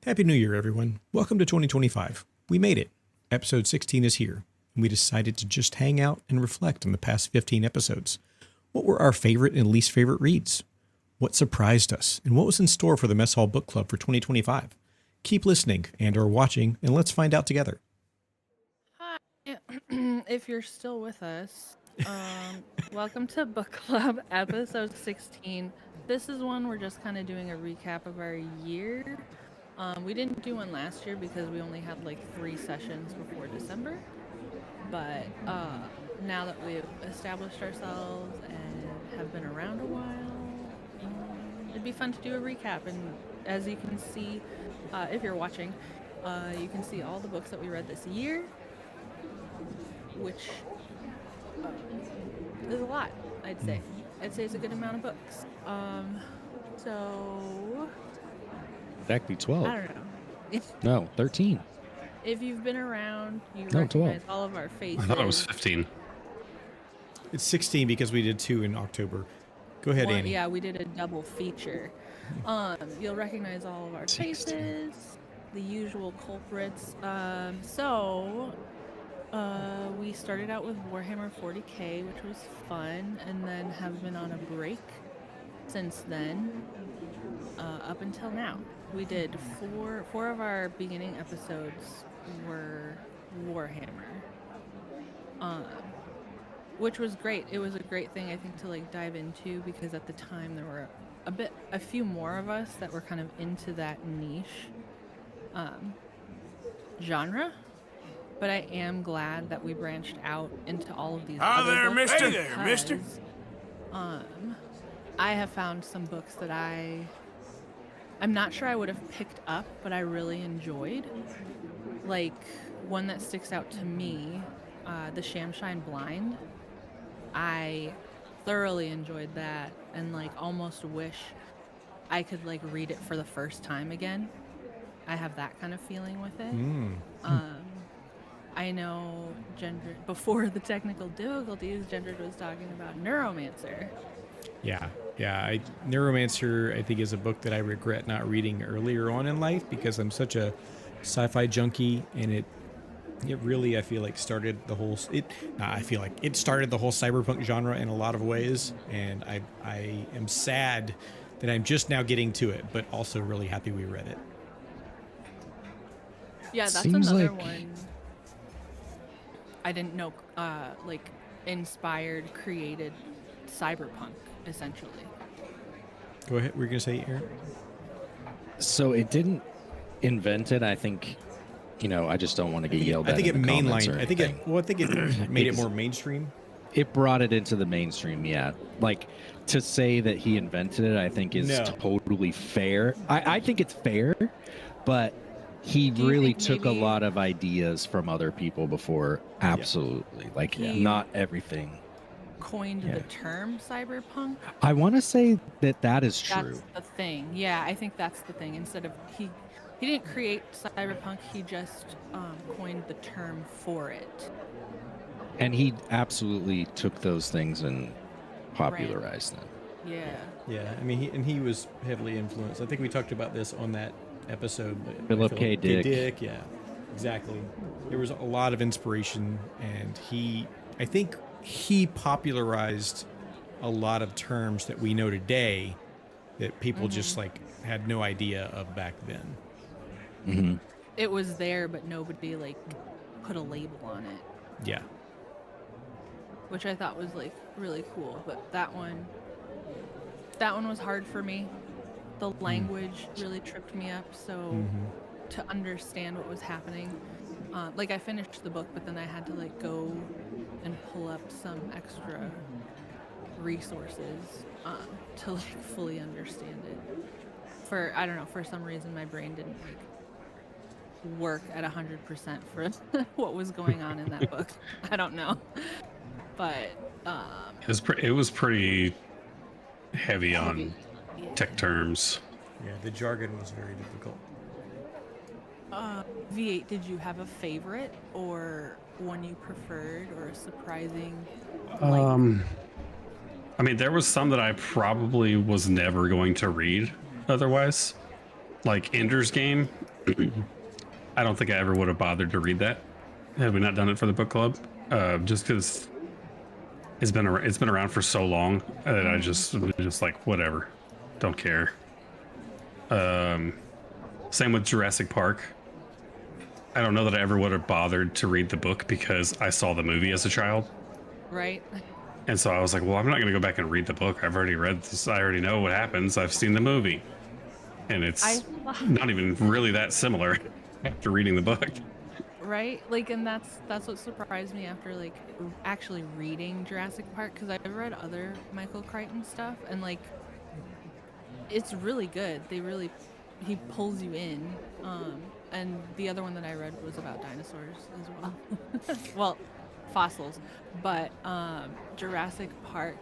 Happy New Year, everyone. Welcome to 2025. We made it. Episode 16 is here, and we decided to just hang out and reflect on the past 15 episodes. What were our favorite and least favorite reads? What surprised us, and what was in store for the Mess Hall Book Club for 2025? Keep listening and or watching, and let's find out together. Hi, if you're still with us, welcome to Book Club episode 16. This is one we're just kind of doing a recap of our year. We didn't do one last year because we only had like 3 sessions before December. But now that we've established ourselves and have been around a while, it'd be fun to do a recap. And as you can see, if you're watching, you can see all the books that we read this year, which is a lot, I'd say. I'd say it's a good amount of books. So... Exactly 12. I don't know. No, 13. If you've been around, you No, recognize 12. all of our faces. I thought it was 15. It's 16 because we did 2 in October. Go ahead, Annie. Yeah, we did a double feature. You'll recognize all of our 16. faces, the usual culprits. We started out with Warhammer 40k, which was fun, and then have been on a break since then, up until now. We did four of our beginning episodes were Warhammer, which was great. It was a great thing, I think, to like dive into, because at the time there were a few more of us that were kind of into that niche genre. But I am glad that we branched out into all of these other there, books. mister. Hey there, mister. because, I have found some books that I'm not sure I would have picked up, but I really enjoyed. Like, one that sticks out to me, The Shamshine Blind. I thoroughly enjoyed that, and like almost wish I could like read it for the first time again. I have that kind of feeling with it. I know before the technical difficulties, Gendred was talking about Neuromancer. Yeah. Neuromancer, I think, is a book that I regret not reading earlier on in life because I'm such a sci-fi junkie, and it really, I feel like, started the whole. I feel like it started the whole cyberpunk genre in a lot of ways, and I am sad that I'm just now getting to it, but also really happy we read it. Yeah, that's Seems another like- one. I didn't know, like, inspired, created cyberpunk, essentially. Go ahead. We're gonna say, Aaron. So it didn't invent it. I think, I just don't want to get yelled at. I think it in the comments or mainlined. I think it made it more mainstream. It brought it into the mainstream. Yeah, like to say that he invented it, I think is No. totally fair. I think it's fair, but he Do you really think took a maybe- lot of ideas from other people before. Absolutely, like He- not everything. Coined the term cyberpunk. I want to say that is true. That's the thing. Yeah, I think that's the thing. Instead of he didn't create cyberpunk. He just coined the term for it. And he absolutely took those things and popularized them. Yeah. Yeah, I mean, he was heavily influenced. I think we talked about this on that episode. But Philip K. Dick. Yeah, exactly. There was a lot of inspiration, and I think he popularized a lot of terms that we know today that people just like had no idea of back then. Mm-hmm. It was there, but nobody like put a label on it, Yeah. which I thought was like really cool. But that one was hard for me. The language really tripped me up. So to understand what was happening, like I finished the book, but then I had to like go and pull up some extra resources to like fully understand it. I don't know, for some reason my brain didn't like work at 100% for what was going on in that book. I don't know, but It was pretty heavy on yeah. tech terms. Yeah, the jargon was very difficult. V8, did you have a favorite or one you preferred or a surprising? I mean, there was some that I probably was never going to read otherwise. Like Ender's Game I don't think I ever would have bothered to read that had we not done it for the book club. Just because it's been around for so long that I just like whatever, don't care. Same with Jurassic Park. I don't know that I ever would have bothered to read the book because I saw the movie as a child. Right? And so I was like, well, I'm not going to go back and read the book. I've already read this. I already know what happens. I've seen the movie. And it's not even really that similar after reading the book. Right? Like, and that's what surprised me after like actually reading Jurassic Park, because I've read other Michael Crichton stuff, and like it's really good. He pulls you in. And the other one that I read was about dinosaurs as well. Well, fossils. But Jurassic Park,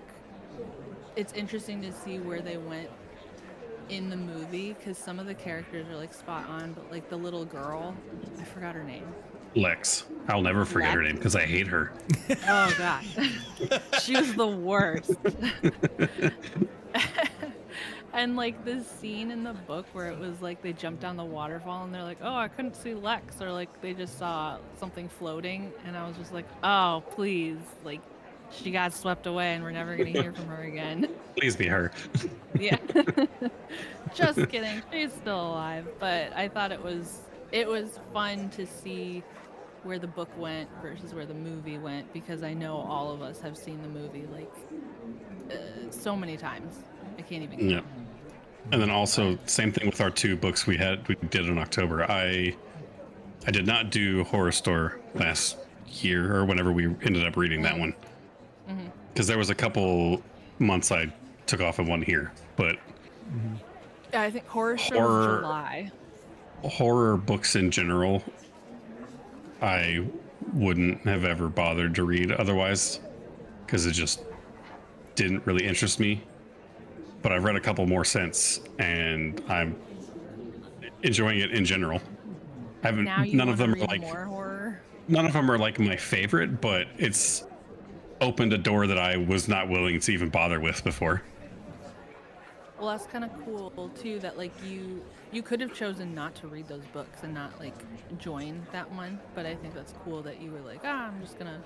it's interesting to see where they went in the movie, because some of the characters are like spot on, but like the little girl, I forgot her name. Lex. I'll never forget her Lex? name because I hate her. Oh god. She was the worst. And like this scene in the book where it was like they jumped down the waterfall and they're like, oh, I couldn't see Lex, or like they just saw something floating, and I was just like, oh please, like she got swept away and we're never gonna hear from her again. Please be her. Yeah. Just kidding. She's still alive, but I thought it was fun to see where the book went versus where the movie went, because I know all of us have seen the movie like so many times. I can't even count. Yeah. And then also same thing with our two books we did in October. I did not do Horror Store last year or whenever we ended up reading that one. Because there was a couple months I took off in one here, but Yeah, I think Horror Store was July. Horror books in general, I wouldn't have ever bothered to read otherwise because it just didn't really interest me. But I've read a couple more since, and I'm enjoying it in general. I haven't. Now you None of them are read like more horror. none of them are like my favorite, but it's opened a door that I was not willing to even bother with before. Well, that's kind of cool too. That like you could have chosen not to read those books and not like join that one, but I think that's cool that you were like, I'm just gonna,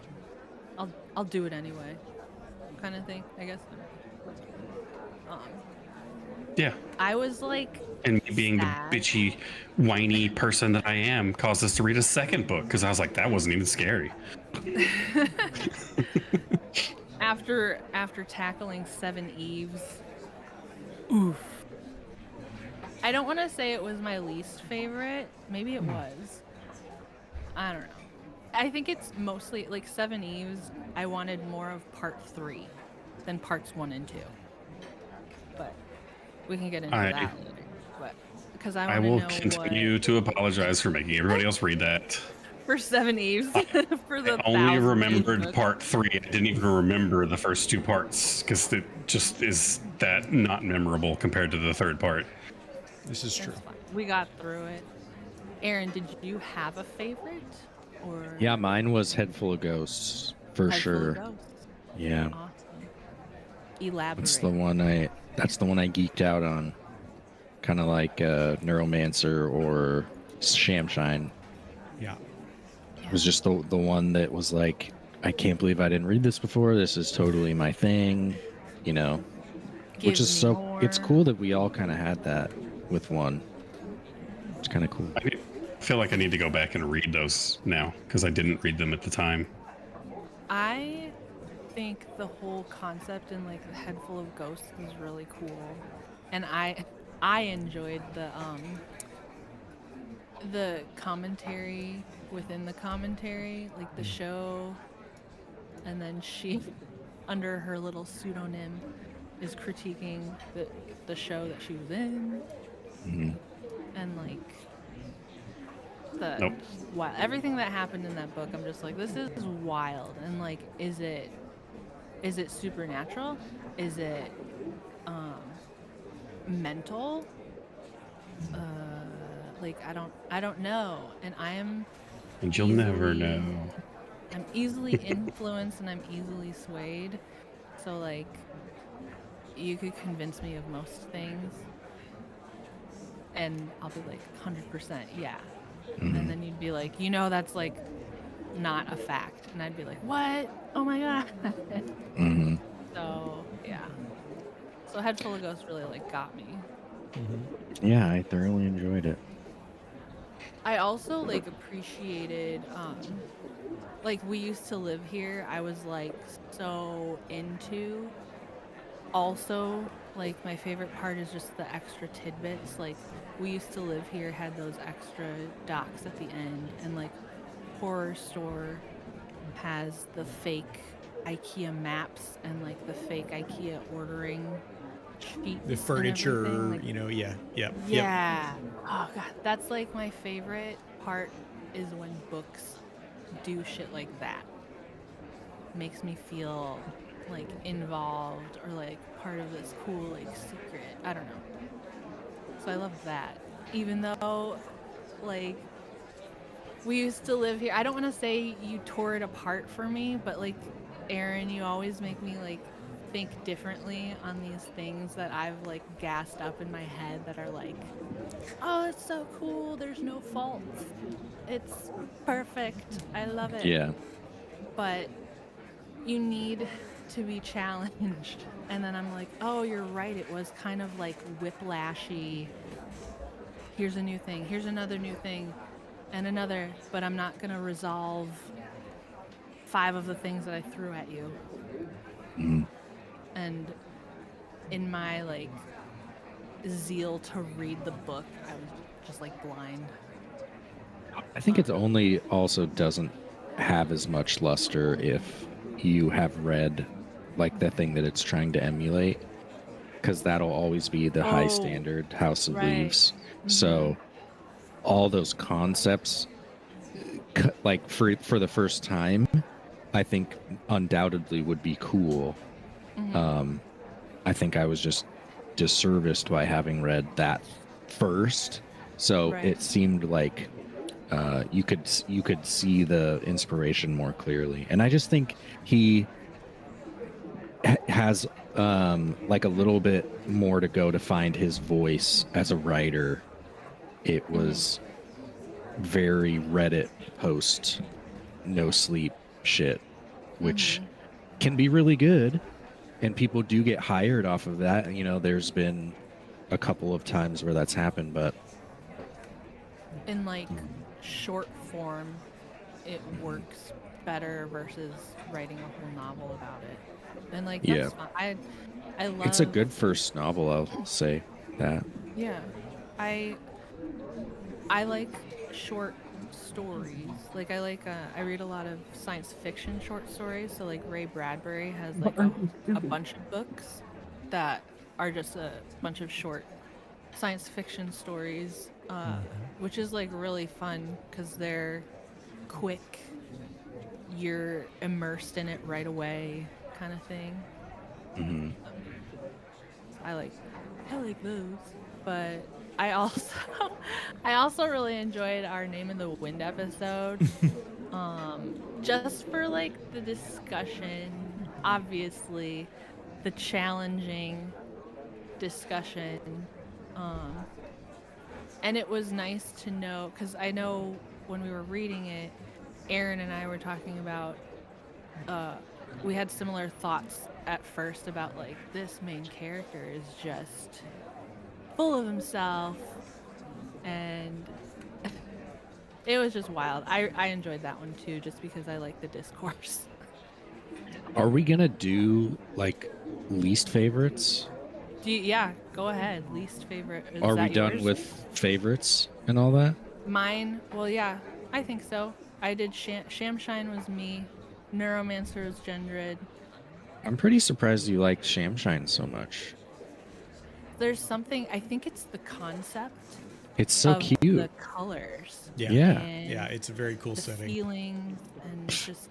I'll do it anyway, kind of thing, I guess. Yeah. I was like, And me being sad. the bitchy, whiny person that I am caused us to read a second book because I was like, that wasn't even scary. after tackling Seven Eves, oof. I don't want to say it was my least favorite. Maybe it was. I don't know. I think it's mostly like Seven Eves. I wanted more of part 3 than parts 1 and 2. But we can get into that later. But because I will want to know continue to apologize for making everybody else read that. for Seven Eves for the I only 1,000th remembered book. part 3. I didn't even remember the first 2 parts because it just is that not memorable compared to the third part. This is true. That's fine. We got through it. Aaron, did you have a favorite? Or Yeah, mine was Head Full of Ghosts for Head Full of sure. Ghosts? Yeah, Awesome. Elaborate. that's the one I geeked out on. Kind of like Neuromancer or Shamshine. Yeah. It was just the one that was like, I can't believe I didn't read this before. This is totally my thing, you know. Give Which is me so it's more. cool that we all kind of had that with one. It's kind of cool. I feel like I need to go back and read those now because I didn't read them at the time. I think the whole concept in like the Head Full of Ghosts is really cool, and I enjoyed the commentary within the commentary, like the show, and then she, under her little pseudonym, is critiquing the show that she was in, and like Nope. everything that happened in that book. I'm just like, this is wild, and like, is it supernatural? Is it mental? Like I don't know, and I am. And you'll never know. I'm easily influenced and I'm easily swayed. So like, you could convince me of most things, And I'll be like, 100%, yeah. Mhm. And then you'd be like, that's like not a fact. And I'd be like, what? Oh my God. Mhm. So, yeah. So Head Full of Ghosts really like got me. Yeah, I thoroughly enjoyed it. I also like appreciated like we used to live here. I was like so into also like my favorite part is just the extra tidbits. Like we used to live here, had those extra docs at the end, and like Horror Store has the fake IKEA maps and like the fake IKEA ordering sheets The and everything. furniture, Like, yep. yeah. Oh god, that's like my favorite part is when books do shit like that. Makes me feel like involved or like part of this cool like secret. I don't know. So I love that. Even though like we used to live here. I don't want to say you tore it apart for me, but like Aaron, you always make me like think differently on these things that I've like gassed up in my head that are like, oh, it's so cool. There's no faults. It's perfect. I love it. Yeah. But you need to be challenged. And then I'm like, oh, you're right. It was kind of like whiplashy. Here's a new thing. Here's another new thing. And another, but I'm not going to resolve 5 of the things that I threw at you. Mhm. And in my like zeal to read the book, I was just like blind. I think it's only also doesn't have as much luster if you have read like the thing that it's trying to emulate, because that'll always be the high Oh, standard House of right. Leaves. So all those concepts, like for the first time, I think undoubtedly would be cool. I think I was just disserviced by having read that first, so Right. it seemed like you could see the inspiration more clearly. And I just think he has like a little bit more to go to find his voice as a writer. It was very Reddit post no sleep shit, which can be really good, and people do get hired off of that. There's been a couple of times where that's happened, but In like short form, it works better versus writing a whole novel about it. And like yeah, that's fine. I it's a love good first novel, I'll say that. yeah. I I like short stories. Like I read a lot of science fiction short stories. So like Ray Bradbury has like a bunch of books that are just a bunch of short science fiction stories, which is like really fun because they're quick. You're immersed in it right away, kind of thing. Hmm. I like those. But I also I also really enjoyed our Name in the Wind episode. Just for like the discussion, obviously the challenging discussion. Um and it was nice to know cuz I know when we were reading it, Aaron and I were talking about uh we had similar thoughts at first about like this main character is just full of himself and it was just wild. I enjoyed that one too just because I like the discourse. Are we gonna do like least favorites? Yeah, go ahead. Least favorite. Is Are we that done yours? with favorites and all that? Mine? Well, yeah, I think so. I did Shamshine was me. Neuromancer was Gendred. I'm pretty surprised you liked Shamshine so much. There's something, I think it's the concept It's so of cute. the colors Yeah. Yeah. and Yeah, it's a very cool the setting. feelings and just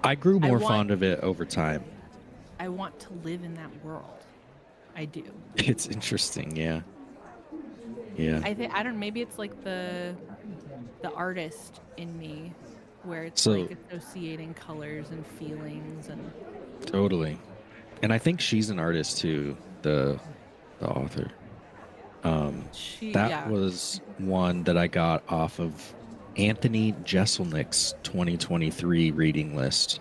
I grew I more want- fond of it over time. I want to live in that world. I do. It's interesting, yeah. Yeah. I think I don't. Maybe it's like the artist in me, where it's So- like associating colors and feelings and. Totally. And I think she's an artist too, the author. That Yeah. was one that I got off of Anthony Jeselnik's 2023 reading list,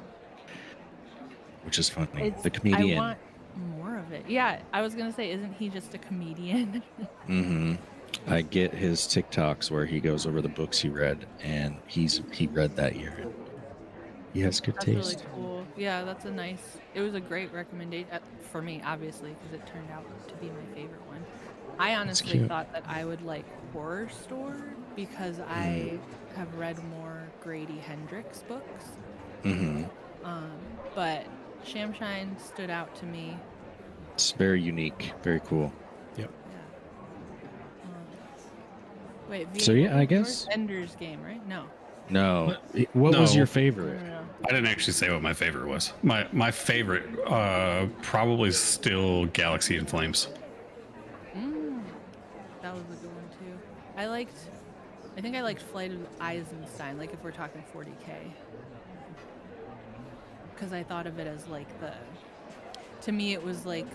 which is funny. It's The I comedian. want more of it. Yeah, I was gonna say, isn't he just a comedian? Hmm. I get his TikToks where he goes over the books he read, and he read that year. He has good That's really taste. cool. Yeah, that's a nice. It was a great recommendation for me, obviously, because it turned out to be my favorite one. I honestly cute. thought that I would like Horror Store because I have read more Grady Hendrix books. Hmm. But Shamshine stood out to me. It's very unique, very cool. Yep. Yeah. Wait, So, VA, yeah, what I was yours? guess- Ender's Game, right? No. No, what was No. your No, favorite? no, no. I didn't actually say what my favorite was. My favorite probably still Galaxy in Flames. That was a good one too. I think I liked Flight of Eisenstein, like if we're talking 40K. Because I thought of it as like to me it was like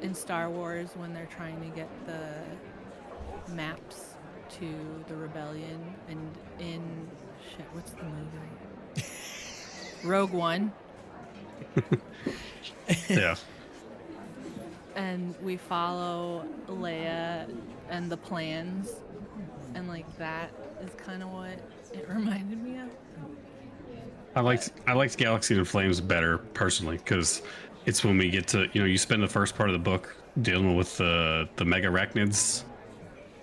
in Star Wars when they're trying to get the maps to the rebellion, and in, shit, what's the movie? Rogue One. Yeah. And we follow Leia and the plans, and like that is kind of what it reminded me of. I liked Galaxy in Flames better personally because it's when we get to, you spend the first part of the book dealing with the mega arachnids,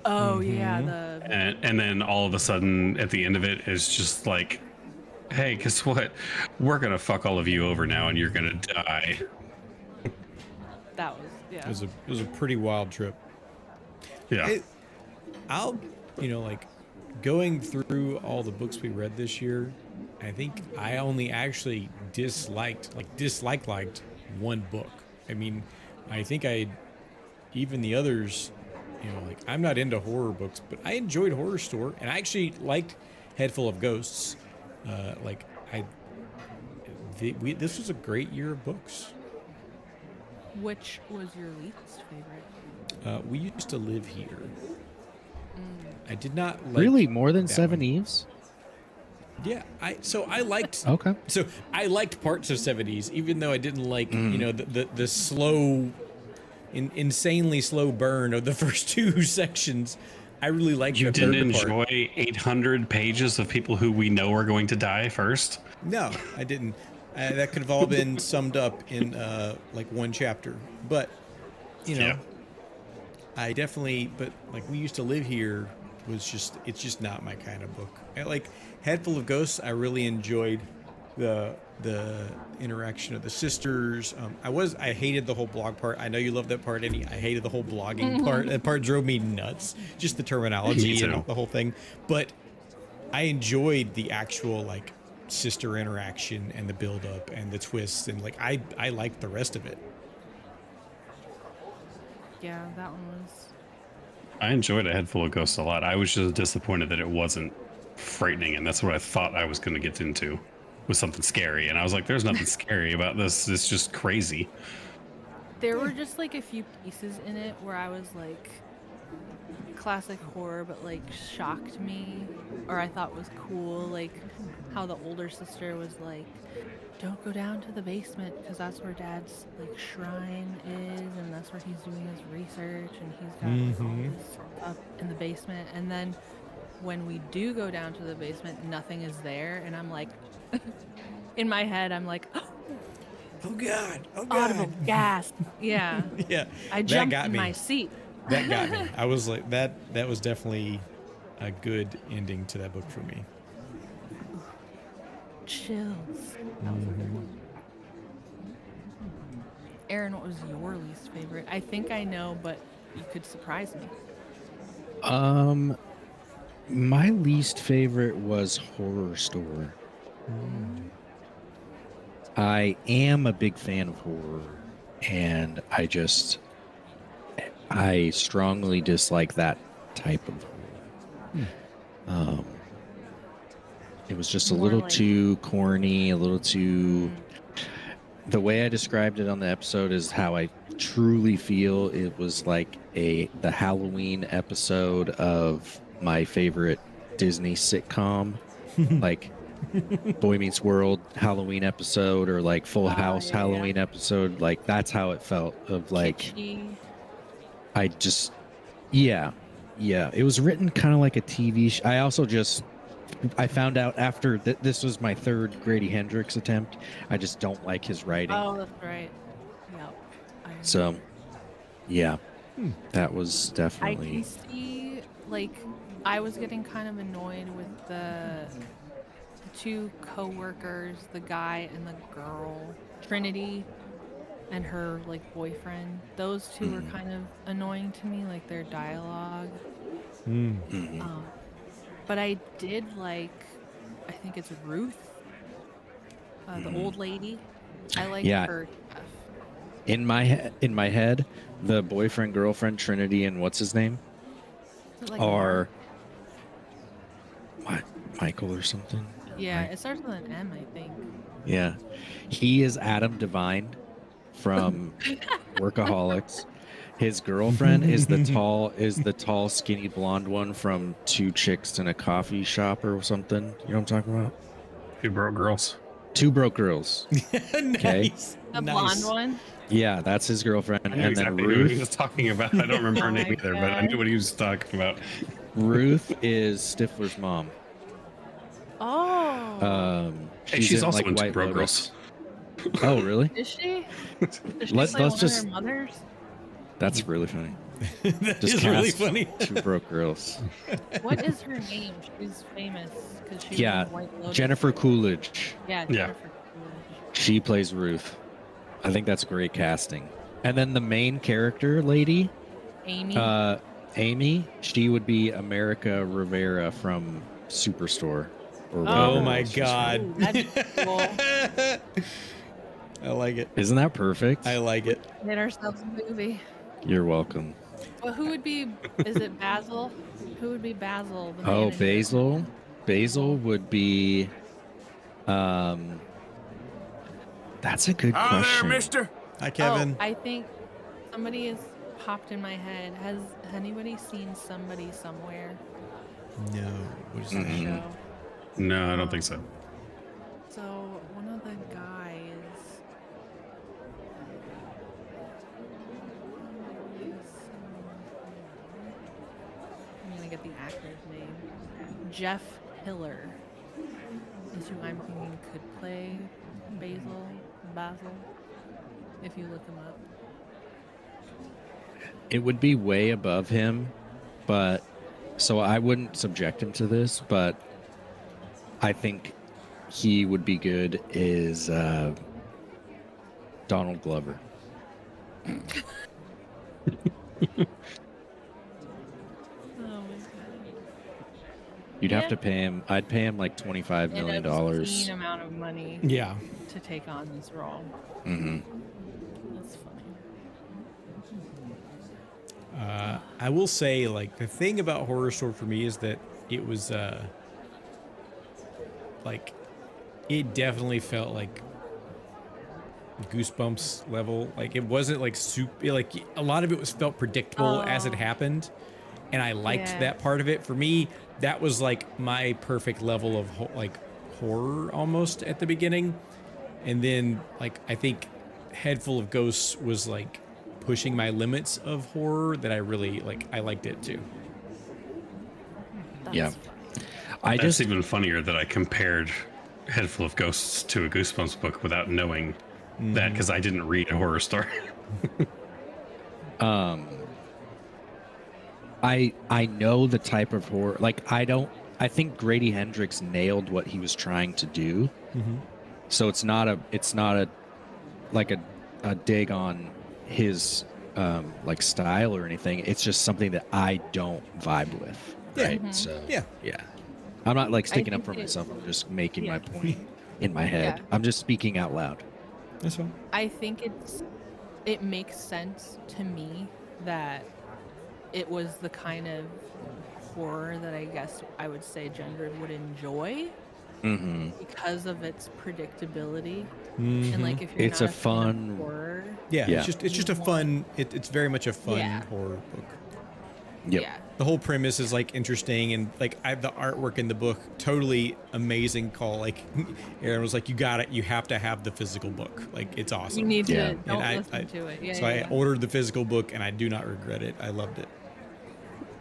Oh yeah, and then all of a sudden at the end of it is just like, hey, guess what? We're gonna fuck all of you over now, and you're gonna die. that was, yeah. It was a pretty wild trip. Yeah. I'll, like, going through all the books we read this year, I think I only actually disliked one book. I mean, I think even the others, like, I'm not into horror books, but I enjoyed Horror Store, and I actually liked Head Full of Ghosts. This was a great year of books. Which was your least favorite? We used to live here. I did not like Really, more than that Seven one. Eves? Yeah, I liked Okay. So I liked parts of 70s, even though I didn't like the slow, insanely slow burn of the first two sections. I really liked You the didn't third part. enjoy 800 pages of people who we know are going to die first? No, I didn't. That could have all been summed up in like one chapter. But Yeah. I definitely. But like, we used to live here it's just not my kind of book. Like Head Full of Ghosts, I really enjoyed the interaction of the sisters. I hated the whole blog part. I know you love that part, Eddie. I hated the whole blogging part. That part drove me nuts. Just the terminology Me and too. the whole thing. But I enjoyed the actual like sister interaction and the build up and the twists, and like I liked the rest of it. Yeah, that one was. I enjoyed A Head Full of Ghosts a lot. I was just disappointed that it wasn't frightening, and that's what I thought I was going to get into, was something scary. And I was like, there's nothing scary about this. It's just crazy. There were just like a few pieces in it where I was like, classic horror, but like shocked me, or I thought was cool, like how the older sister was like, don't go down to the basement because that's where Dad's like shrine is, and that's where he's doing his research, and he's got like, all this stuff in the basement. And then when we do go down to the basement, nothing is there, and I'm like, in my head, I'm like, Oh God! Oh God! audible gasp. Yeah, Yeah, I that jumped got in me. my seat. That got me. I was like, that was definitely a good ending to that book for me. Chills. That was a good one. Aaron, what was your least favorite? I think I know, but you could surprise me. My least favorite was Horror Store. I am a big fan of horror, and I strongly dislike that type of horror. It was just a More little like- too corny, a little too. The way I described it on the episode is how I truly feel it was like the Halloween episode of my favorite Disney sitcom, like Boy Meets World Halloween episode, or like Full House Yeah, yeah. Halloween episode. Like that's how it felt. Of like, Kitschy. I just, yeah, yeah. It was written kind of like a TV. I also just, I found out after that this was my third Grady Hendrix attempt. I just don't like his writing. Oh, that's right. Yep. I So, yeah, that was I definitely. can see, like, I was getting kind of annoyed with the two co-workers, the guy and the girl, Trinity and her like boyfriend. Those two were kind of annoying to me, like their dialogue. Mhm. But I did like, I think it's Ruth, the old lady. I like Yeah. her stuff. In my head, the boyfriend, girlfriend, Trinity, and what's his name Is it like are Mark? Michael or something. Yeah, Mike? it starts with an M, I think. Yeah, he is Adam Devine from Workaholics. His girlfriend is the tall, skinny blonde one from Two Chicks in a Coffee Shop or something. You know what I'm talking about? Two broke girls. Two Broke Girls. Nice. The Nice. blonde one. Yeah, that's his girlfriend. I knew And exactly then who he Ruth. was talking about. I don't remember her Oh name my either, but I God. knew what he was talking about. Ruth is Stifler's mom. Oh, She's in, also like, in Two White Broke Lotus. Girls. Oh, really? is she? Does she Let's- play let's one just- of their mothers? That's really funny. That Just is really cast funny. Two Broke Girls. What is her name? She's famous because she Yeah, was in White Lotus. Jennifer Coolidge. Yeah, Yeah. Jennifer Coolidge. She plays Ruth. I think that's great casting. And then the main character lady, Amy. Amy, she would be America Rivera from Superstore. Or Oh whatever my else she's from. God. Ooh, that'd be cool. I like it. Isn't that perfect? I like it. Made ourselves a movie. You're welcome. Well, who would be? Is it Basil? Who would be Basil? The Oh, manager? Basil. Basil would be. That's a good question. Hi, Kevin. Oh, I think somebody has popped in my head. Has anybody seen Somebody Somewhere? No. What is The Mm-mm. show. No, I don't think so. So one of the guys. I'm gonna get the actor's name. Jeff Hiller is who I'm thinking could play Basil, if you look him up. It would be way above him, but so I wouldn't subject him to this, but I think he would be good is Donald Glover. Oh my god. You'd have Yeah. to pay him. I'd pay him like $25 million. An obscene amount of money Yeah. to take on this role. Mm-hmm. That's funny. I will say, like, the thing about Horror Store for me is that it was, like, it definitely felt like Goosebumps level. Like, it wasn't like super, like, a lot of it was felt predictable as it Oh. happened. And I liked Yeah. that part of it. For me, that was like my perfect level of like horror almost at the beginning. And then, like, I think Head Full of Ghosts was like pushing my limits of horror that I really like. I liked it too. That's Yeah. funny. I That's just even funnier that I compared Head Full of Ghosts to a Goosebumps book without knowing that, because I didn't read a horror story. I know the type of horror. Like I think Grady Hendrix nailed what he was trying to do. So it's not a like a dig on his like style or anything. It's just something that I don't vibe with. Yeah. Right. So Yeah. yeah. I'm not like sticking up think for it- myself. I'm just making Yeah. my point in my head. Yeah. I'm just speaking out loud. That's fine. I think it makes sense to me that it was the kind of horror that I guess I would say Gendred would enjoy. because of its predictability. Mm-hmm. And like if you're It's not a fan of fun- horror, Yeah, Yeah. it's just a fun. It's very much a fun Yeah. horror book. Yep. yeah, The whole premise is like interesting, and like the artwork in the book totally amazing. Call like Aaron was like, you got it. You have to have the physical book. Like it's awesome. you need Yeah. to don't And listen to it. Yeah, so yeah, I yeah. ordered the physical book, and I do not regret it. I loved it.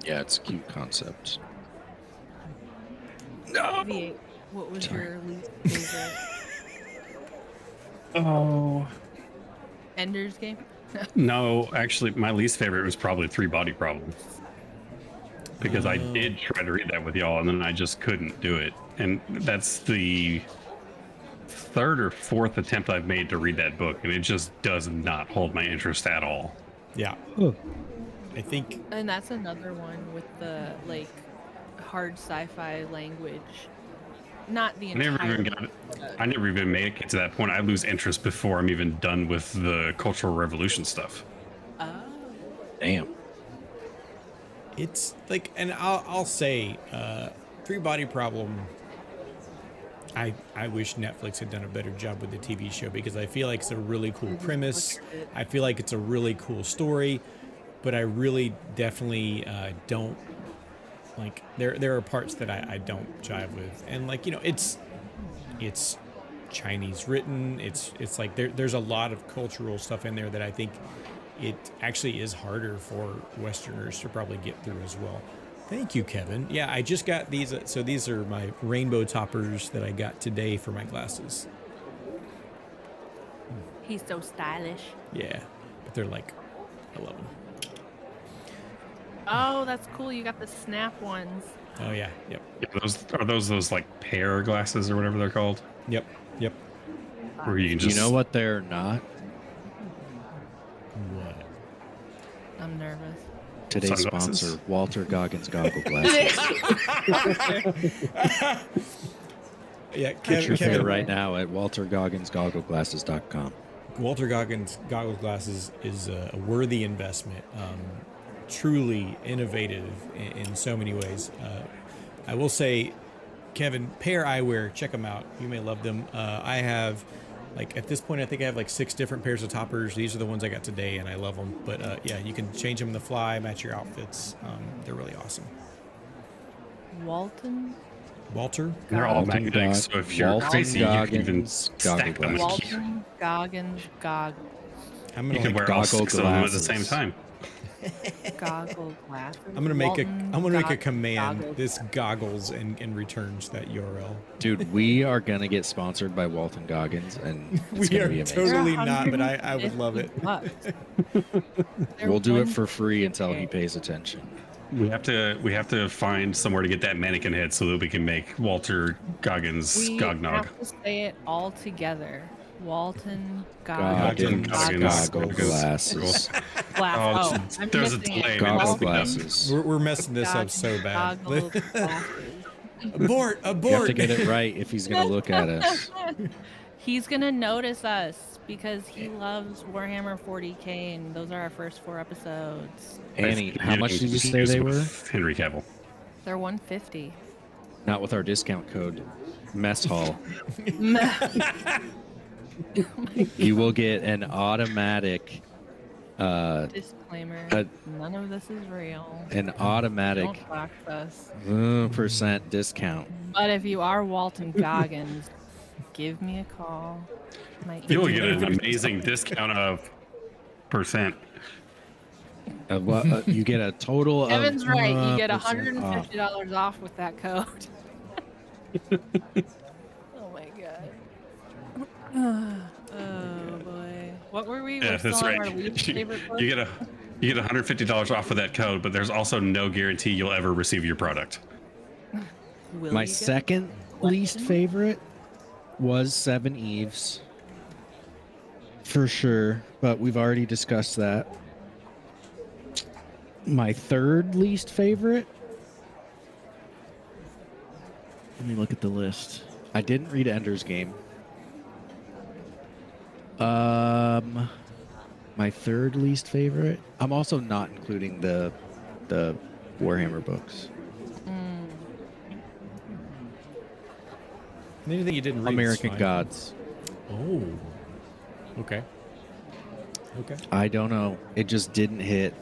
Yeah, it's a cute concept. V8, what was your least favorite Oh. Ender's Game? No, actually, my least favorite was probably Three Body Problem. Because I did try to read that with y'all, and then I just couldn't do it. And that's the third or fourth attempt I've made to read that book, and it just does not hold my interest at all. Yeah. I think And that's another one with the like hard sci-fi language. Not the I never entire. even got it. I never even make it to that point. I lose interest before I'm even done with the Cultural Revolution stuff. Oh. Damn. it's like, and I'll say, Three Body Problem. I wish Netflix had done a better job with the TV show because I feel like it's a really cool premise. butchered it. I feel like it's a really cool story, but I really definitely don't like. There are parts that I don't jive with, and like it's Chinese written. It's like there's a lot of cultural stuff in there that I think it actually is harder for Westerners to probably get through as well. Thank you, Kevin. Yeah, I just got these. So these are my rainbow toppers that I got today for my glasses. He's so stylish. Yeah, but they're like, I love them. Oh, that's cool. You got the snap ones. Oh yeah, yep, Yeah, those like pear glasses or whatever they're called, yep. where you can You just know what they're not? What? I'm nervous. Today's Sunglasses. sponsor, Walter Goggins Goggle Glasses. Yeah, Get your pair Kevin, right now at waltergogginsgoggleglasses.com. Walter Goggins goggles glasses is a worthy investment. Truly innovative in so many ways. I will say, Kevin, Pair Eyewear, check them out. You may love them. I have, like, at this point, I think I have like 6 different pairs of toppers. These are the ones I got today, and I love them. But yeah, you can change them on the fly, match your outfits. They're really awesome. Walton. Walter? they're all Walton magnetic. Gog- So if you're Walton crazy, you can even Goggins stack them with goggle key. Walton Goggins I'm You gonna can like, wear all goggle 6 of them at the same glasses. time. goggle glasses. I'm gonna make a Walton command. goggles. This goggles and returns that URL. Dude, we are going to get sponsored by Walton Goggins, and it's We going to are be amazing. totally They're not, but I would love it. $150. They're We'll do it for free $150. until he pays attention. We have to find somewhere to get that mannequin head so that we can make Walter Goggins We Gognog. have to say it all together. Walton Goggins Goggins Goggle Glasses. Glass. Oh, I'm there's a missing delay. it. Goggle Walton glasses. We're messing this up so bad. Goggles glasses. Abort! You have Abort! to get it right if he's going to look at us. He's gonna notice us because he loves Warhammer 40k, and those are our first 4 episodes. Annie, how much did you say they were? Henry Cavill. They're 150. Not with our discount code, Mess Hall. You will get an automatic, Disclaimer: none of this is real. an automatic Don't box us. % discount. But if you are Walton Goggins, give me a call. My You'll get email- an amazing discount of % You get a total of. Evan's right. You get percent off. $150 off with that code. Oh my god. Oh boy. What were we? Yeah, We're still that's on right. our least favorite book? You get $150 off with that code, but there's also no guarantee you'll ever receive your product. Will My you get second least collection? favorite was Seven Eves. For sure, but we've already discussed that. My third least favorite. Let me look at the list. I didn't read Ender's Game. My third least favorite. I'm also not including the Warhammer books. Anything you didn't read? is American fine. Gods. Oh. Okay. Okay. I don't know. It just didn't hit.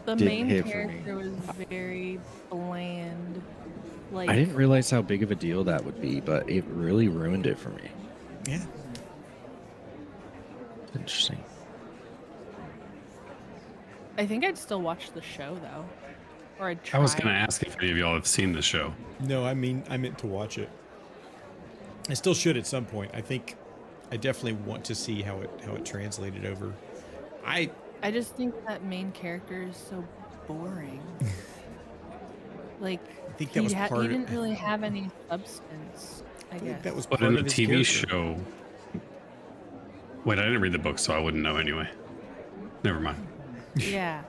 The Didn't main hit for me. character was very bland. Like, I didn't realize how big of a deal that would be, but it really ruined it for me. Yeah. Interesting. I think I'd still watch the show though, or I'd try. I was going to ask if any of y'all have seen the show. No, I meant to watch it. I still should at some point. I think I definitely want to see how it translated over. I just think that main character is so boring. Like, I think that was part he of- didn't really have any substance, I feel like guess. that was But part in of the his TV character. show. Wait, I didn't read the book, so I wouldn't know anyway. Never mind. Yeah.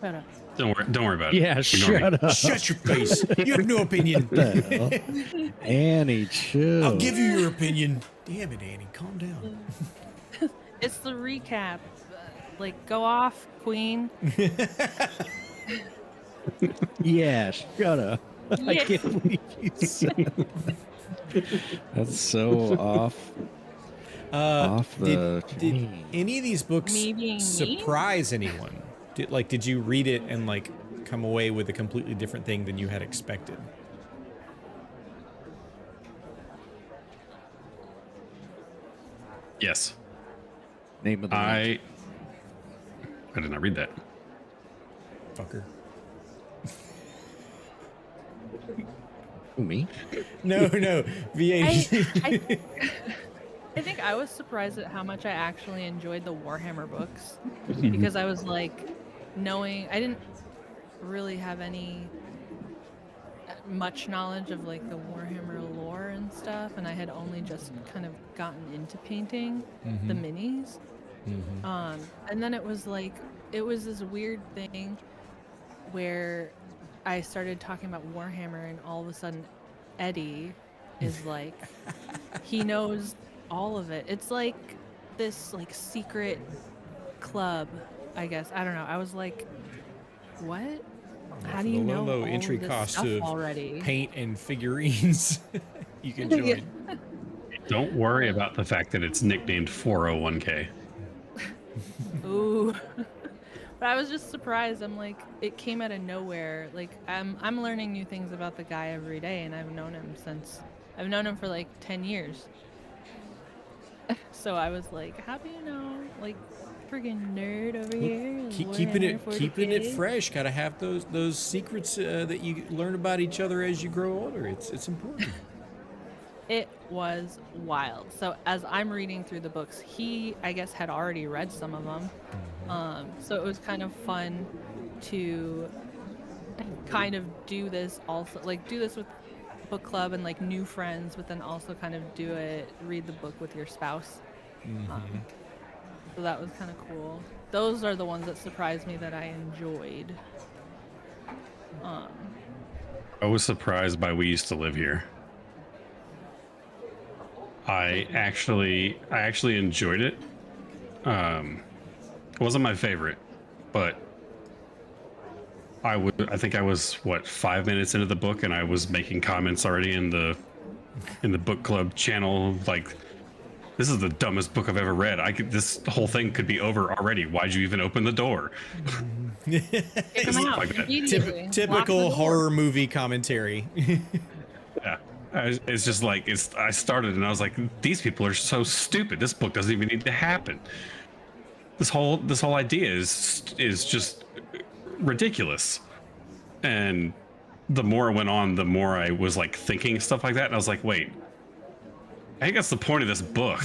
Shut up. Don't worry about it. Yeah, Ignore me. shut up. Shut your face. You have no opinion. The hell? Annie, chill. I'll give you your opinion. Damn it, Annie. Calm down. It's the recap. Like, go off, Queen. Yeah, shut up. I Yeah. can't believe you said that. That's so off. Off the did chain. any of these books Me being me? surprise anyone? Did you read it and like come away with a completely different thing than you had expected? Yes. Name of the I did not read that. Fucker. Who, me? No, V8. I think I was surprised at how much I actually enjoyed the Warhammer books because I was like, I didn't really have any much knowledge of like the Warhammer lore and stuff, and I had only just kind of gotten into painting the minis. And then it was this weird thing where I started talking about Warhammer, and all of a sudden Eddie is like, he knows all of it. It's like this like secret club, I guess. I don't know. I was like, what? How do you know low all entry of this cost stuff of already? paint and figurines you can join? Don't worry about the fact that it's nicknamed 401k. Ooh. But I was just surprised. I'm like, it came out of nowhere. Like, I'm learning new things about the guy every day, and I've known him for like 10 years. So I was like, how do you know? Like, friggin' nerd over here. Keeping Warhammer it 40K. fresh. Gotta have those secrets that you learn about each other as you grow older. It's important. It was wild. So as I'm reading through the books, he, I guess, had already read some of them. So it was kind of fun to kind of do this also, like do this with book club and like new friends, but then also kind of read the book with your spouse. So that was kind of cool. Those are the ones that surprised me that I enjoyed. I was surprised by We Used to Live Here. I actually enjoyed it. It wasn't my favorite, but I think I was 5 minutes into the book, and I was making comments already in the book club channel, like, this is the dumbest book I've ever read. This whole thing could be over already. Why'd you even open the door? Kick 'em out like that. immediately. Lock the Typical door. horror movie commentary. Yeah. It's just like, I started and I was like, these people are so stupid. This book doesn't even need to happen. This whole idea is just ridiculous. And the more it went on, the more I was like thinking stuff like that. And I was like, wait, I think that's the point of this book.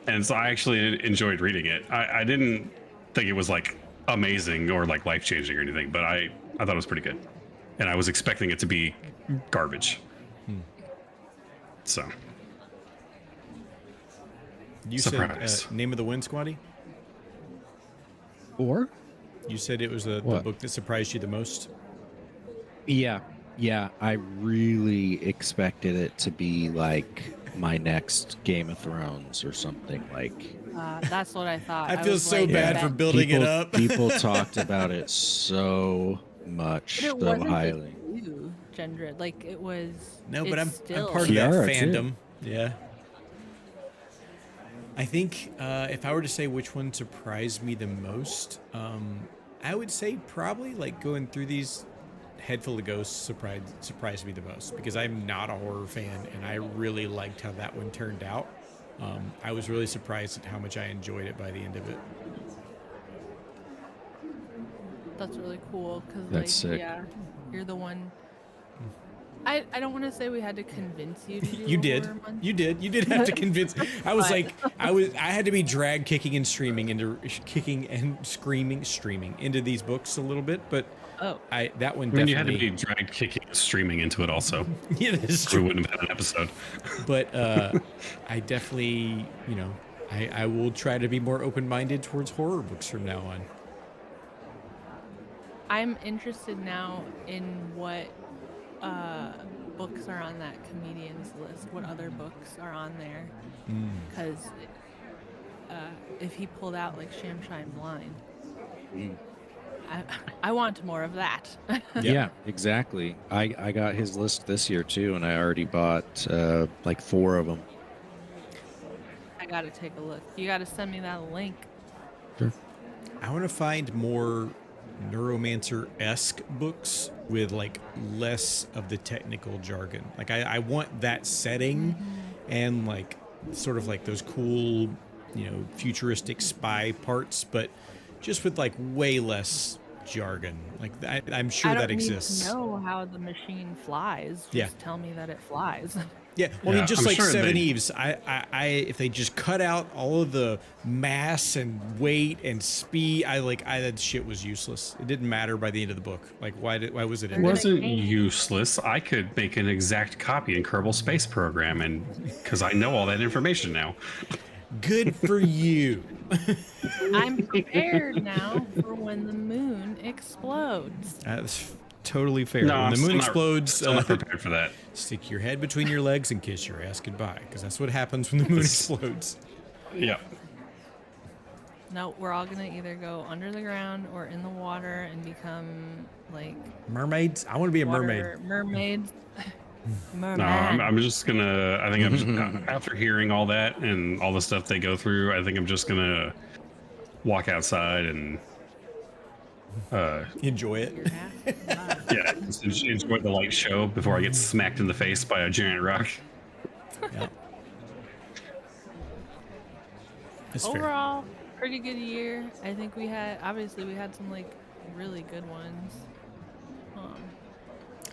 And so I actually enjoyed reading it. I didn't think it was like amazing or like life-changing or anything, but I thought it was pretty good. And I was expecting it to be garbage. So You Surprise. said Name of the Wind, Squatty? Or? You said it was the What? book that surprised you the most? Yeah. I really expected it to be like my next Game of Thrones or something. Like, That's what I thought. I feel was so like, bad that- for building it up. people talked about it so much, But it so wasn't highly. just you. Gendred. Like it was. No, but it's I'm still, part of that Kiara, too. fandom. Yeah. I think if I were to say which one surprised me the most, I would say probably like going through these Head Full of Ghosts surprised me the most because I'm not a horror fan and I really liked how that one turned out. I was really surprised at how much I enjoyed it by the end of it. That's really cool because like That's sick. yeah, you're the one. I don't want to say we had to convince you to do You a did. horror month. You did have to convince. I was But- like, I had to be dragged kicking and screaming into these books a little bit, but Oh, that one I mean, definitely. you had to be dragged kicking and streaming into it also. Yeah, that's We true. wouldn't have had an episode. But I definitely, I will try to be more open-minded towards horror books from now on. I'm interested now in what books are on that comedians list. What other books are on there? Because if he pulled out like Shamshine Blind, I want more of that. Yeah, exactly. I got his list this year too, and I already bought like 4 of them. I gotta take a look. You gotta send me that link. I want to find more Neuromancer-esque books with like less of the technical jargon. Like I want that setting and like sort of like those cool, futuristic spy parts, but just with like way less jargon. Like I'm sure I don't that need exists. to know how the machine flies. Just Yeah. tell me that it flies. Yeah, well, I Yeah, mean, just I'm like sure Seven they- Eves, I if they just cut out all of the mass and weight and speed, that shit was useless. It didn't matter by the end of the book. Like, why was it in They're there? gonna Wasn't hate- useless. I could make an exact copy in Kerbal Space Program, and because I know all that information now. Good for you. I'm prepared now for when the moon explodes. That's totally fair. No, when I'm the moon still not- explodes, Still not prepared for that. stick your head between your legs and kiss your ass goodbye, because that's what happens when the moon explodes. Yeah. No, we're all gonna either go under the ground or in the water and become like Mermaids? I want to be a mermaid. water mermaids. Merman. No, I'm just gonna. I think I'm just after hearing all that and all the stuff they go through. I think I'm just gonna walk outside and Enjoy it. Your ass. Wow. yeah, just enjoy the light show before I get smacked in the face by a giant rock. Yeah. That's fair. Overall, pretty good year. I think we had some like really good ones.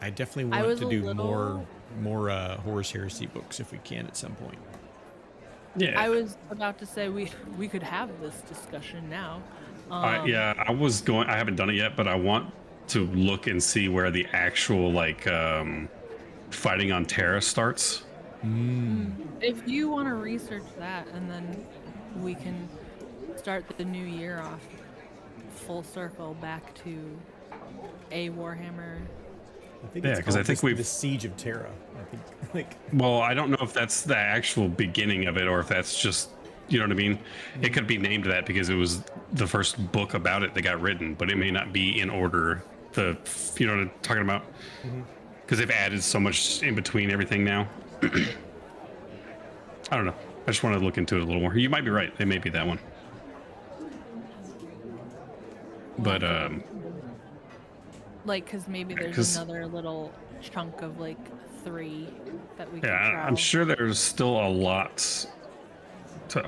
I definitely I want was to a do little- more Horus Heresy books if we can at some point. Yeah. I was about to say we could have this discussion now. Yeah, I was going. I haven't done it yet, but I want to look and see where the actual fighting on Terra starts. If you want to research that, and then we can start the new year off full circle back to a Warhammer. I think Yeah, it's 'cause I called think we've- the Siege of Terra. I think like Well, I don't know if that's the actual beginning of it or if that's just, you know what I mean? It could be named that because it was the first book about it that got written, but it may not be in order. You know what I'm talking about? Because they've added so much in between everything now. I don't know. I just want to look into it a little more. You might be right. It may be that one. But Like, because maybe there's 'cause- another little chunk of like 3 that we can yeah, try. I'm sure there's still a lot.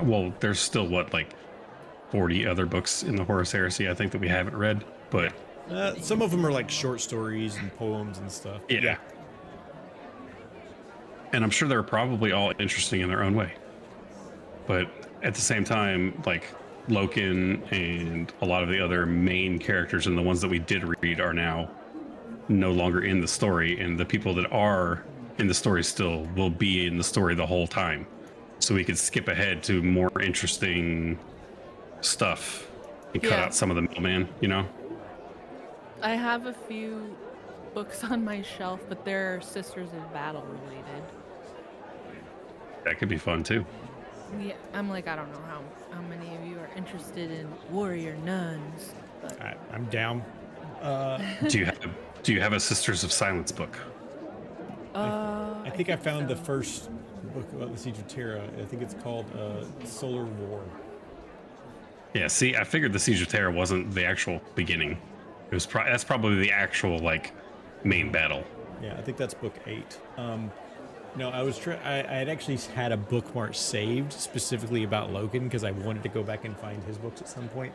Well, there's still like 40 other books in the Horus Heresy I think that we haven't read, but some of them are like short stories and poems and stuff. yeah. And I'm sure they're probably all interesting in their own way. But at the same time, like Loken and a lot of the other main characters and the ones that we did read are now no longer in the story. And the people that are in the story still will be in the story the whole time. So we could skip ahead to more interesting stuff and cut Yeah. out some of the middleman, you know? I have a few books on my shelf, but they're Sisters of Battle related. That could be fun too. Yeah, I'm like, I don't know how many of you are interested in warrior nuns, but I'm down. Do you have a Sisters of Silence book? I think I found the so. first book about the Siege of Terra. I think it's called Solar War. Yeah, see, I figured the Siege of Terra wasn't the actual beginning. It was that's probably the actual like main battle. Yeah, I think that's book 8. No, I had actually had a bookmark saved specifically about Logan because I wanted to go back and find his books at some point.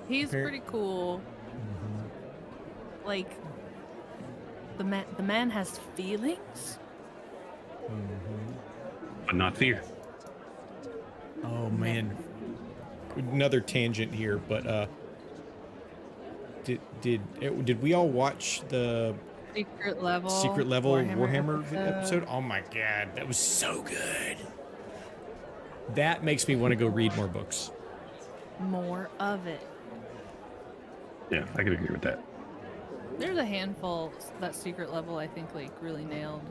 He's Appar- pretty cool. Like the man has feelings. But not fear. Oh man, another tangent here, but did we all watch the Secret level. Warhammer episode? Oh my god, that was so good. That makes me want to go read more books. More of it. Yeah, I could agree with that. There's a handful that secret level I think like really nailed.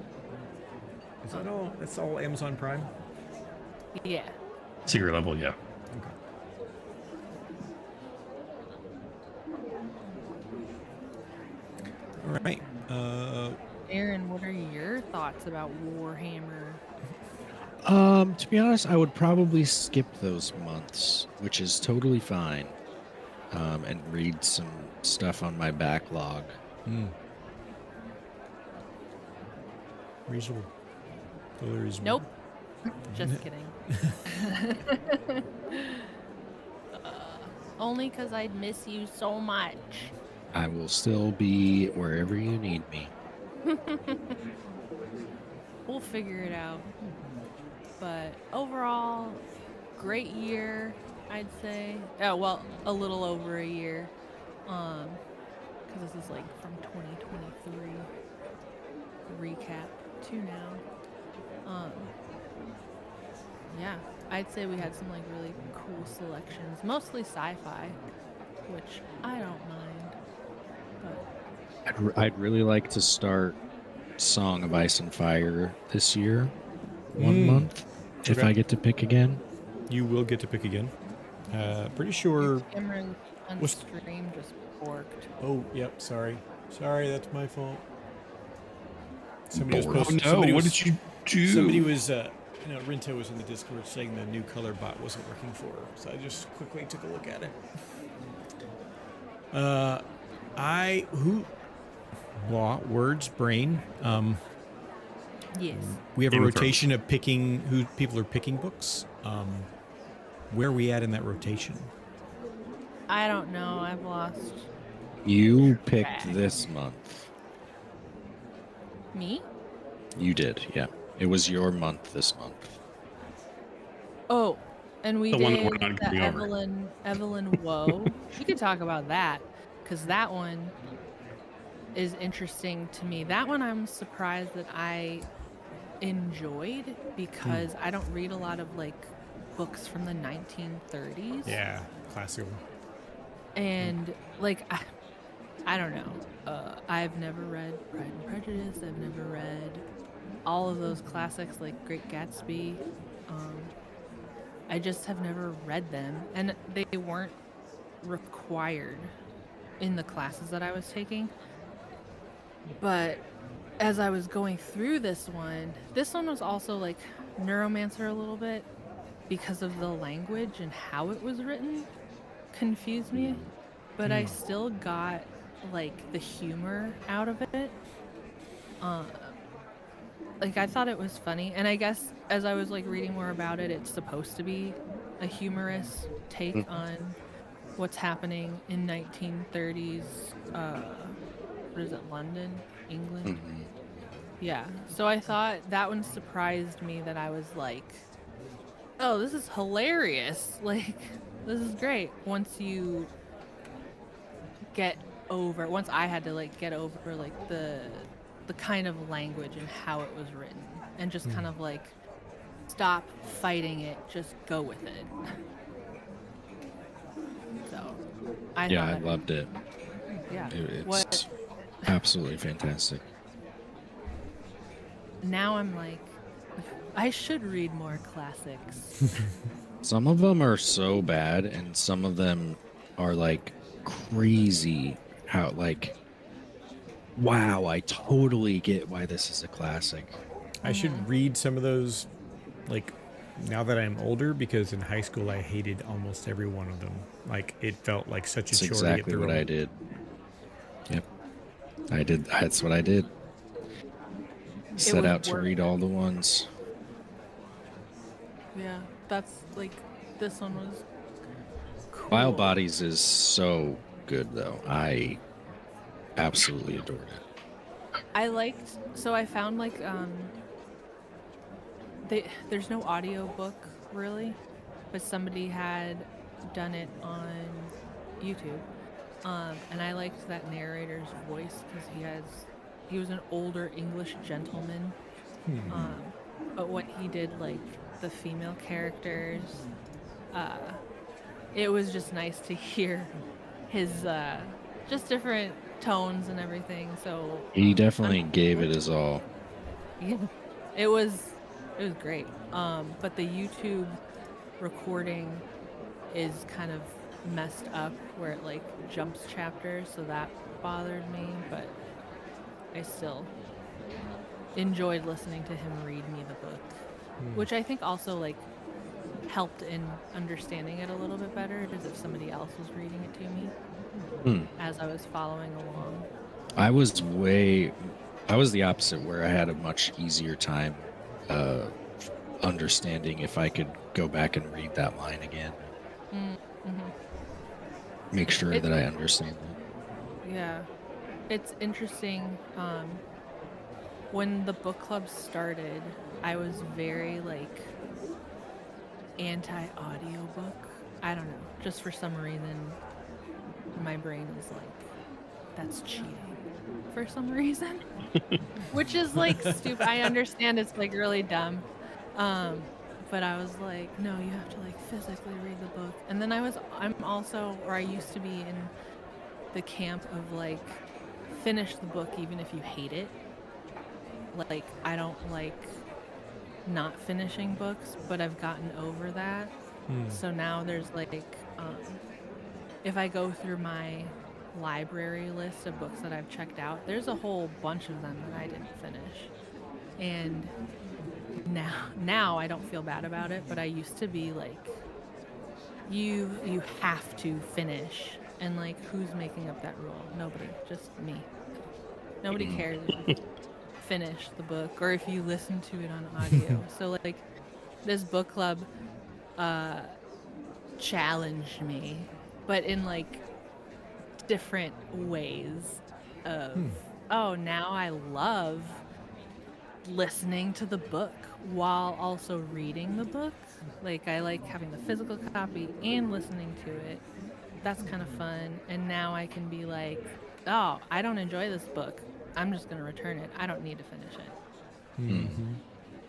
Is that all? That's all Amazon Prime? Yeah. Secret level, yeah. Okay. All right. Aaron, what are your thoughts about Warhammer? To be honest, I would probably skip those months, which is totally fine. And read some stuff on my backlog. Reasonable. Totally reasonable. Nope. Just kidding. Only because I'd miss you so much. I will still be wherever you need me. We'll figure it out. But overall, great year, I'd say. Oh, well, a little over a year. Because this is like from 2023 recap to now. Yeah, I'd say we had some like really cool selections, mostly sci-fi, which I don't mind. But I'd really like to start Song of Ice and Fire this year, one month, if Okay. I get to pick again. You will get to pick again. Pretty sure. Cameron on what's- stream just forked. Oh, yep. Sorry. Sorry, that's my fault. Somebody was Bored. posting. Oh no, what did you do? Somebody was. Rinto was in the Discord saying the new color bot wasn't working for her, so I just quickly took a look at it. Words, brain. Yes. We have Game a of Thrones. rotation of picking who people are picking books. Where are we at in that rotation? I don't know. I've lost You picked this month. me. You did, yeah. It was your month this month. Oh, and we The one that did we're not the going over. Evelyn Woe. We could talk about that because that one is interesting to me. That one I'm surprised that I enjoyed because I don't read a lot of like books from the 1930s. Yeah, classical. And like I don't know. I've never read Pride and Prejudice. I've never read all of those classics like Great Gatsby. I just have never read them, and they weren't required in the classes that I was taking. But as I was going through this one was also like Neuromancer a little bit because of the language and how it was written confused me, but I still got like the humor out of it. Like I thought it was funny, and I guess as I was like reading more about it, it's supposed to be a humorous take on what's happening in 1930s. What is it, London, England? Yeah. So I thought that one surprised me that I was like, oh, this is hilarious. Like, this is great. Once I had to like get over like the kind of language and how it was written and just kind of like stop fighting it, just go with it. So I Loved it. Yeah. It's What absolutely fantastic. now I'm like, I should read more classics. Some of them are so bad, and some of them are like crazy. How like wow, I totally get why this is a classic. I should read some of those, like, now that I'm older, because in high school I hated almost every one of them. Like, it felt like such a That's chore to get exactly through what them. I did. Yep. I did. That's what I did. Set was out to worth read it. all the ones. Yeah, that's like this one was cool. Wild Bodies is so good, though. I absolutely adored it. I liked, so I found like there's no audio book really, but somebody had done it on YouTube. And I liked that narrator's voice because he was an older English gentleman. But when he did like the female characters, it was just nice to hear his just different tones and everything. So He definitely gave it his all. yeah, it was great. But the YouTube recording is kind of messed up where it like jumps chapters, so that bothered me, but I still enjoyed listening to him read me the book, which I think also like helped in understanding it a little bit better as if somebody else was reading it to me as I was following along. I was the opposite, where I had a much easier time understanding if I could go back and read that line again. Make sure that I understand it. Yeah. It's interesting. When the book club started, I was very like anti-audiobook. I don't know. Just for some reason, my brain is like, that's cheating for some reason. Which is like stupid. I understand it's like really dumb. But I was like, no, you have to like physically read the book. And then I'm also, or I used to be in the camp of like, finish the book even if you hate it. Like, I don't like not finishing books, but I've gotten over that. So now there's like, if I go through my library list of books that I've checked out, there's a whole bunch of them that I didn't finish. And now I don't feel bad about it, but I used to be like, you have to finish. And like, who's making up that rule? Nobody, just me. Nobody cares if you finish the book or if you listen to it on audio. So like, this book club challenged me, but in like different ways of, oh, now I love listening to the book while also reading the book. Like, I like having the physical copy and listening to it. That's kind of fun. And now I can be like, oh, I don't enjoy this book. I'm just going to return it. I don't need to finish it.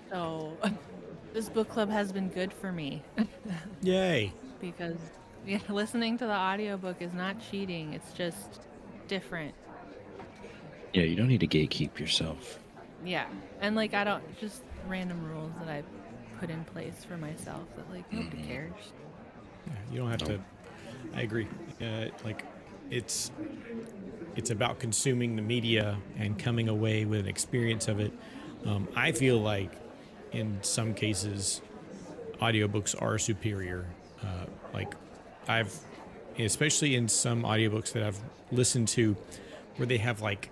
So this book club has been good for me. Yay. Because yeah, listening to the audiobook is not cheating. It's just different. Yeah, you don't need to gatekeep yourself. Yeah. And like, I don't, just random rules that I put in place for myself that like nobody cares. Yeah, you don't have to. I agree. Like, it's about consuming the media and coming away with an experience of it. I feel like in some cases, audiobooks are superior. Like, especially in some audiobooks that I've listened to, where they have like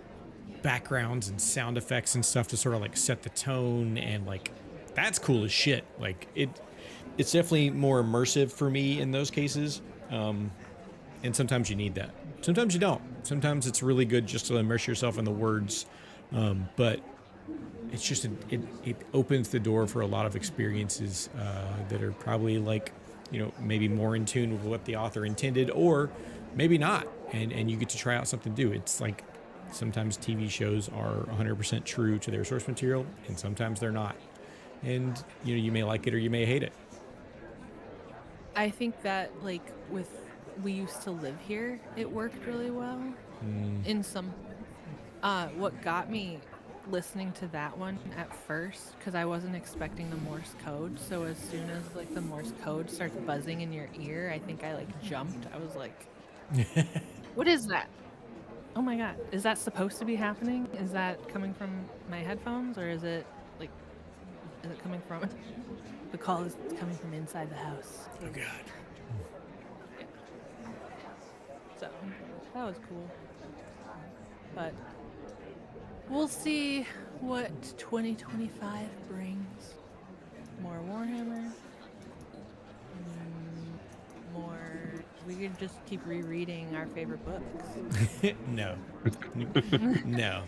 backgrounds and sound effects and stuff to sort of like set the tone, and like, that's cool as shit. Like, it's definitely more immersive for me in those cases. And sometimes you need that. Sometimes you don't. Sometimes it's really good just to immerse yourself in the words. But it's just, it opens the door for a lot of experiences that are probably like, maybe more in tune with what the author intended, or maybe not. And you get to try out something new. It's like, sometimes TV shows are 100% true to their source material, and sometimes they're not. And, you may like it or you may hate it. I think that like we used to live here, it worked really well. In some, what got me listening to that one at first, because I wasn't expecting the Morse code. So as soon as like the Morse code starts buzzing in your ear, I think I like jumped. I was like, what is that? Oh my god, is that supposed to be happening? Is that coming from my headphones, or is it like, is it coming from? The call is coming from inside the house. Oh God. So that was cool. But we'll see what 2025 brings. More Warhammer. More. We could just keep rereading our favorite books. No. No.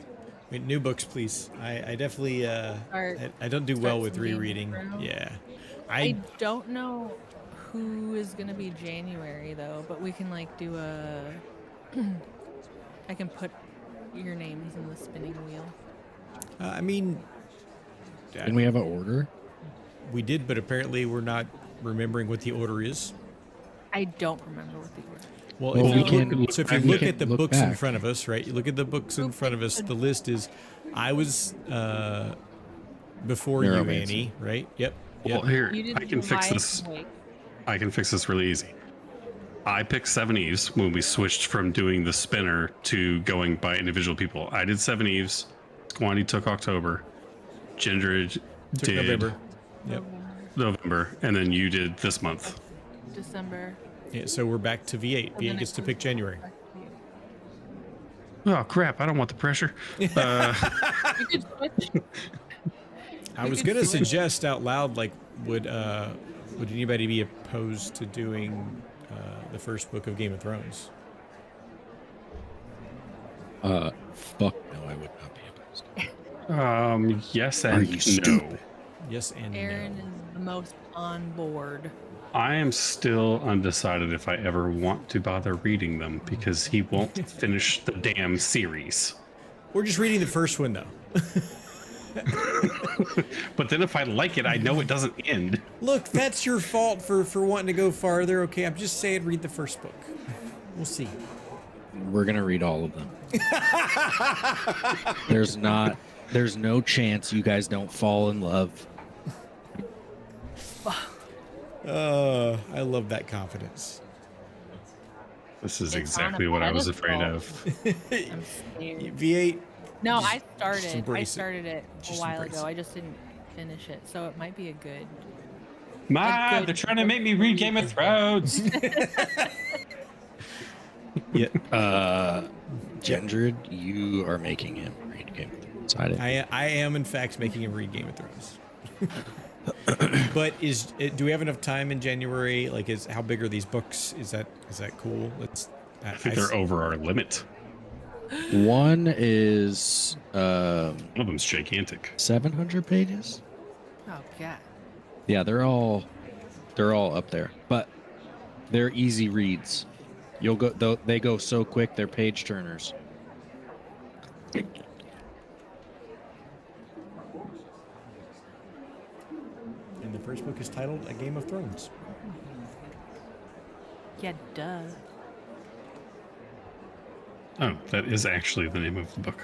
Wait, new books, please. I definitely I don't do well Start with some Game of rereading. Thrones. Yeah. I don't know who is gonna be January though, but we can like do a. I can put your names in the spinning wheel. I mean, Didn't we have an order? we did, but apparently we're not remembering what the order is. I don't remember what the order. Well, Well, if we you can- look, so if you we look can at the look books in back. front of us, right? You look at the books in front of us. The list is, I was before you, Neuromancer. Annie, right? Yep. Well, Yep. here You did I can fix this. I can fix this really easy. I picked Seven Eves when we switched from doing the spinner to going by individual people. I did Seven Eves. Squandy took October. Gendrid Took did November. Yep. November, and then you did this month. December. Yeah, so we're back to V8. then V8 it gets to comes pick January. back to you. Oh crap! I don't want the pressure. You could switch. I was gonna suggest out loud, like, would anybody be opposed to doing the first book of Game of Thrones? Fuck no, I would not be opposed. Yes Are and you no. stupid? Yes and Aaron no. is the most on board. I am still undecided if I ever want to bother reading them because he won't finish the damn series. We're just reading the first one, though. But then if I like it, I know it doesn't end. Look, that's your fault for wanting to go farther. Okay, I'm just saying, read the first book. We'll see. We're gonna read all of them. There's no chance you guys don't fall in love. I love that confidence. This is It's on exactly a what I was afraid pedestal. of. I'm scared. V8. No, Just- I just started. I embrace it. started it a Just while embrace ago. it. I just didn't finish it, so it might be a good. Ma, good- they're trying to make me read Game of Thrones. Yeah, Gendrid, you are making him read Game of Thrones. I didn't. I am in fact making him read Game of Thrones. But do we have enough time in January? Like, how big are these books? Is that cool? I think they're over our limit. One is One of them's gigantic. 700 pages. Oh god. Yeah, they're all up there, but they're easy reads. They go so quick. They're page turners. And the first book is titled A Game of Thrones. Yeah, duh. Oh, that is actually the name of the book.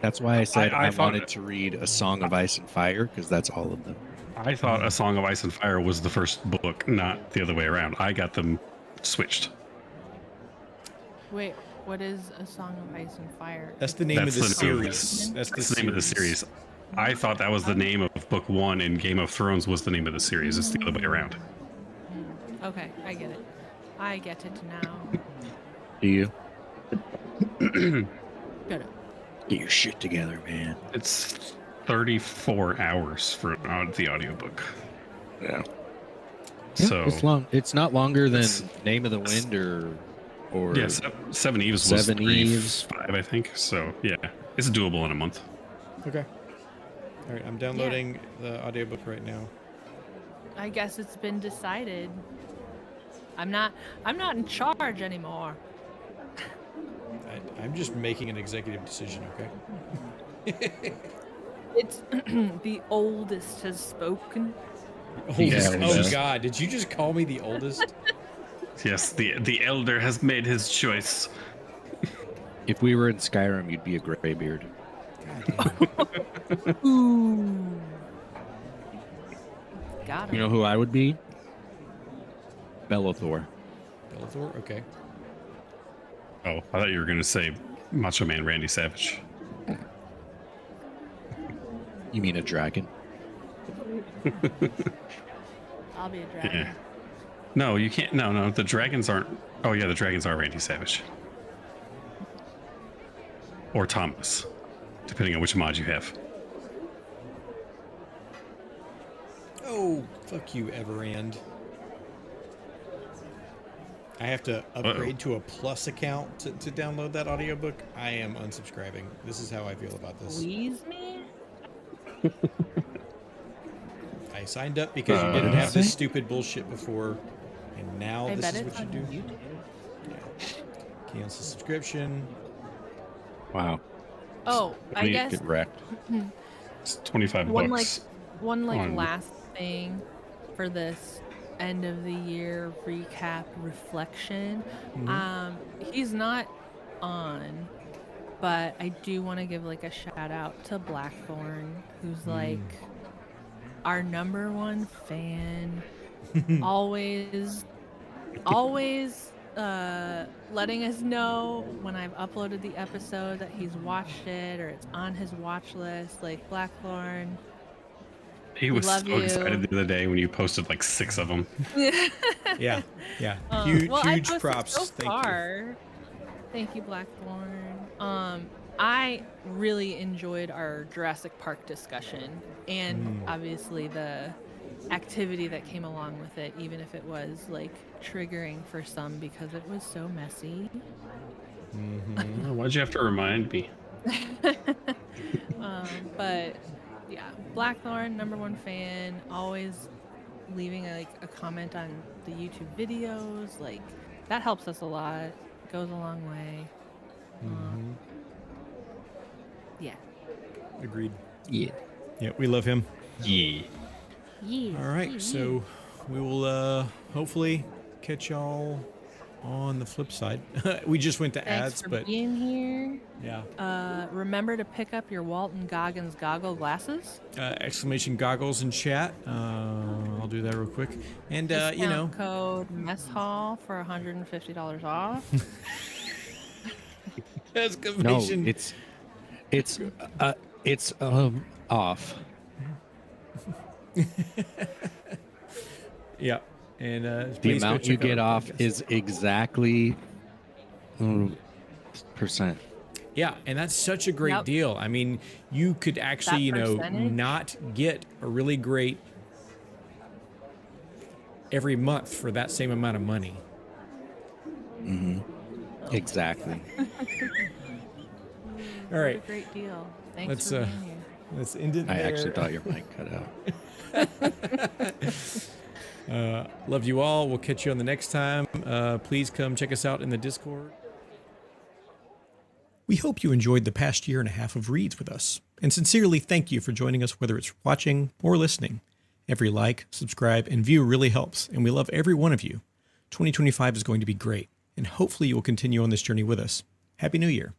That's why I said I I thought- wanted to read A Song of Ice and Fire, because that's all of them. I thought A Song of Ice and Fire was the first book, not the other way around. I got them switched. Wait, what is A Song of Ice and Fire? That's the name That's of the the name of series. the- That's That's the name of the series. I thought that was the name of book one, and Game of Thrones was the name of the series. It's the other way around. Okay, I get it. I get it now. Do you? Shut up. Get your shit together, man. It's 34 hours for the audiobook. Yeah. So It's long. It's not longer than It's- Name of the Wind or yeah, Seven Eves was Seven Eves. 5, I think. So yeah, it's doable in a month. Okay. All right, I'm downloading the audiobook right now. I guess it's been decided. I'm not in charge anymore. I'm just making an executive decision, okay? It's the oldest has spoken. Oldest. Yeah, Oh yeah. God! Did you just call me the oldest? Yes, the elder has made his choice. If we were in Skyrim, you'd be a graybeard. Ooh. Got him. You know who I would be? Bellathor. Bellathor. Okay. Oh, I thought you were going to say Macho Man Randy Savage. You mean a dragon? I'll be a dragon. Yeah. No, you can't. No, the dragons aren't. Oh, yeah, the dragons are Randy Savage. Or Thomas, depending on which mod you have. Oh, fuck you, Everand. I have to upgrade to a Plus account to download that audiobook. I am unsubscribing. This is how I feel about this. Squeeze me? I signed up because you didn't have this stupid bullshit before, and now I this bet is it's what you on do. YouTube. Yeah. Cancel subscription. Wow. Oh, I guess Get wrecked. It's 25 one bucks. like on- last thing for this end of the year recap reflection. He's not on, but I do want to give like a shout out to Blackthorn, who's like our #1 fan. always letting us know when I've uploaded the episode that he's watched it or it's on his watch list. Like Blackthorn, He was so love you. excited the other day when you posted like 6 of them. Yeah. well, I Huge posted props. so Thank you. far. Thank you, Blackthorn. I really enjoyed our Jurassic Park discussion, and obviously the activity that came along with it, even if it was like triggering for some because it was so messy. Why'd you have to remind me? But yeah, Blackthorn, #1 fan, always leaving a comment on the YouTube videos. Like that helps us a lot. Goes a long way. Yeah. Agreed. Yeah. Yeah, we love him. Yeah. Yeah. All right, so we will hopefully catch y'all on the flip side. We just went to Thanks ads, for but being here. yeah. Remember to pick up your Walton Goggins goggle glasses. Exclamation goggles in chat. I'll do that real quick. And Discount code mess hall for $150 off. No, exclamation. it's off. Yeah. And The please go amount you check out get our off podcast. is exactly percent. Yeah, and that's such a great Yep. deal. I mean, you could actually, That percentage? not get a really great every month for that same amount of money. Exactly. All right, What a great deal. Thanks Let's, for being here. let's end it I there. actually thought your mic cut out. Love you all. We'll catch you on the next time. Please come check us out in the Discord. We hope you enjoyed the past year and a half of reads with us, and sincerely thank you for joining us, whether it's watching or listening. Every like, subscribe, and view really helps, and we love every one of you. 2025 is going to be great, and hopefully you will continue on this journey with us. Happy New Year.